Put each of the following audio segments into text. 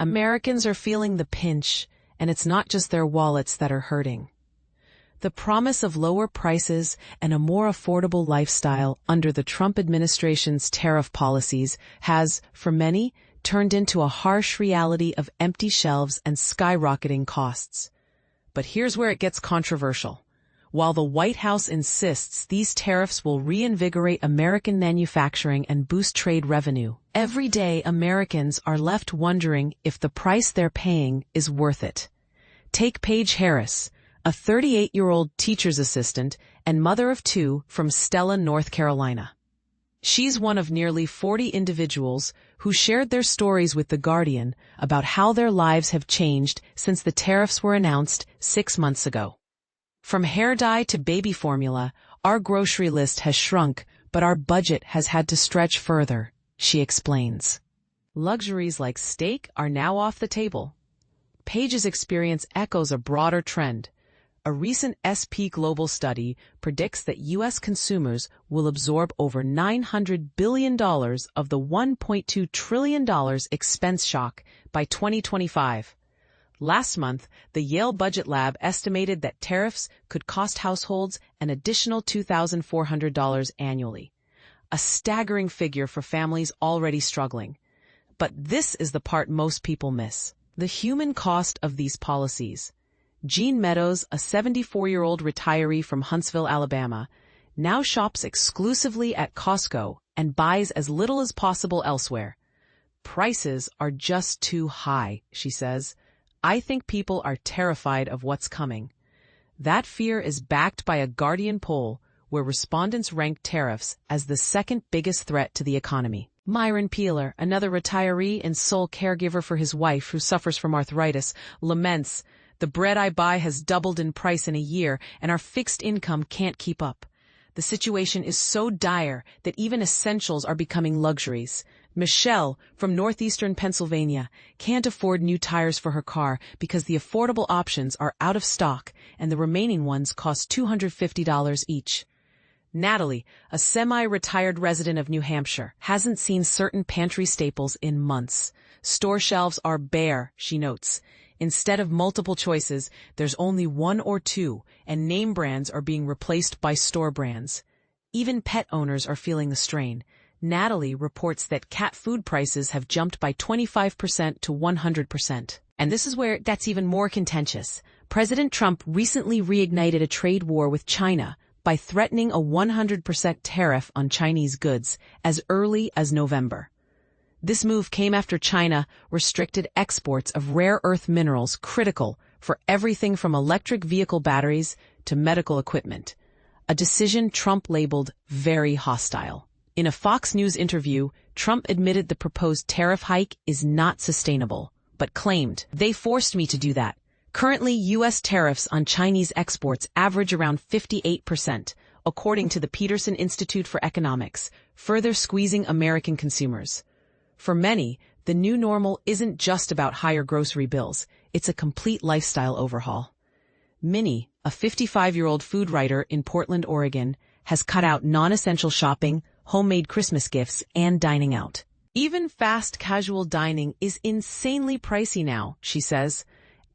Americans are feeling the pinch, and it's not just their wallets that are hurting. The promise of lower prices and a more affordable lifestyle under the Trump administration's tariff policies has, for many, turned into a harsh reality of empty shelves and skyrocketing costs. But here's where it gets controversial. While the White House insists these tariffs will reinvigorate American manufacturing and boost trade revenue, everyday Americans are left wondering if the price they're paying is worth it. Take Paige Harris, a 38-year-old teacher's assistant and mother of two from Stella, North Carolina. She's one of nearly 40 individuals who shared their stories with The Guardian about how their lives have changed since the tariffs were announced 6 months ago. From hair dye to baby formula, our grocery list has shrunk, but our budget has had to stretch further, she explains. Luxuries like steak are now off the table. Paige's experience echoes a broader trend. A recent SP Global study predicts that U.S. consumers will absorb over $900 billion of the $1.2 trillion expense shock by 2025. Last month, the Yale Budget Lab estimated that tariffs could cost households an additional $2,400 annually, a staggering figure for families already struggling. But this is the part most people miss: the human cost of these policies. Jean Meadows, a 74-year-old retiree from Huntsville, Alabama, now shops exclusively at Costco and buys as little as possible elsewhere. Prices are just too high, she says. I think people are terrified of what's coming. That fear is backed by a Guardian poll where respondents ranked tariffs as the second biggest threat to the economy. Myron Peeler, another retiree and sole caregiver for his wife who suffers from arthritis, laments, "The bread I buy has doubled in price in a year, and our fixed income can't keep up. The situation is so dire that even essentials are becoming luxuries." Michelle, from northeastern Pennsylvania, can't afford new tires for her car because the affordable options are out of stock and the remaining ones cost $250 each. Natalie, a semi-retired resident of New Hampshire, hasn't seen certain pantry staples in months. Store shelves are bare, she notes. Instead of multiple choices, there's only one or two, and name brands are being replaced by store brands. Even pet owners are feeling the strain. Natalie reports that cat food prices have jumped by 25% to 100%. And this is where that's even more contentious. President Trump recently reignited a trade war with China by threatening a 100% tariff on Chinese goods as early as November. This move came after China restricted exports of rare earth minerals critical for everything from electric vehicle batteries to medical equipment, a decision Trump labeled very hostile. In a Fox News interview, Trump admitted the proposed tariff hike is not sustainable, but claimed, "They forced me to do that." Currently, U.S. tariffs on Chinese exports average around 58%, according to the Peterson Institute for Economics, further squeezing American consumers. For many, the new normal isn't just about higher grocery bills, it's a complete lifestyle overhaul. Minnie, a 55-year-old food writer in Portland, Oregon, has cut out non-essential shopping, homemade Christmas gifts, and dining out. Even fast casual dining is insanely pricey now, she says.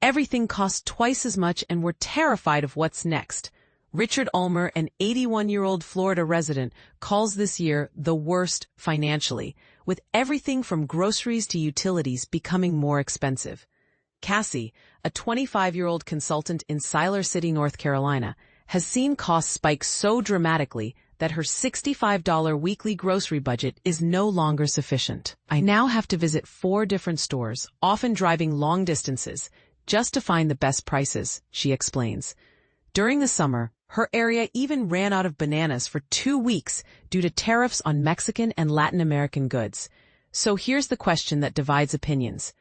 Everything costs twice as much and we're terrified of what's next. Richard Ulmer, an 81-year-old Florida resident, calls this year the worst financially, with everything from groceries to utilities becoming more expensive. Cassie, a 25-year-old consultant in Siler City, North Carolina, has seen costs spike so dramatically that her $65 weekly grocery budget is no longer sufficient. "I now have to visit 4 different stores, often driving long distances, just to find the best prices," she explains. During the summer, her area even ran out of bananas for 2 weeks due to tariffs on Mexican and Latin American goods. So here's the question that divides opinions.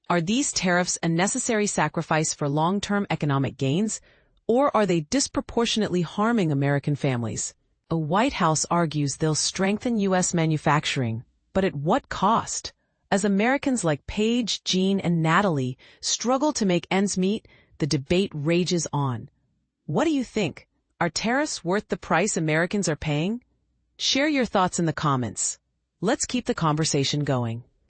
Are these tariffs a necessary sacrifice for long-term economic gains, or are they disproportionately harming American families? The White House argues they'll strengthen U.S. manufacturing, but at what cost? As Americans like Paige, Jean, and Natalie struggle to make ends meet, the debate rages on. What do you think? Are tariffs worth the price Americans are paying? Share your thoughts in the comments. Let's keep the conversation going.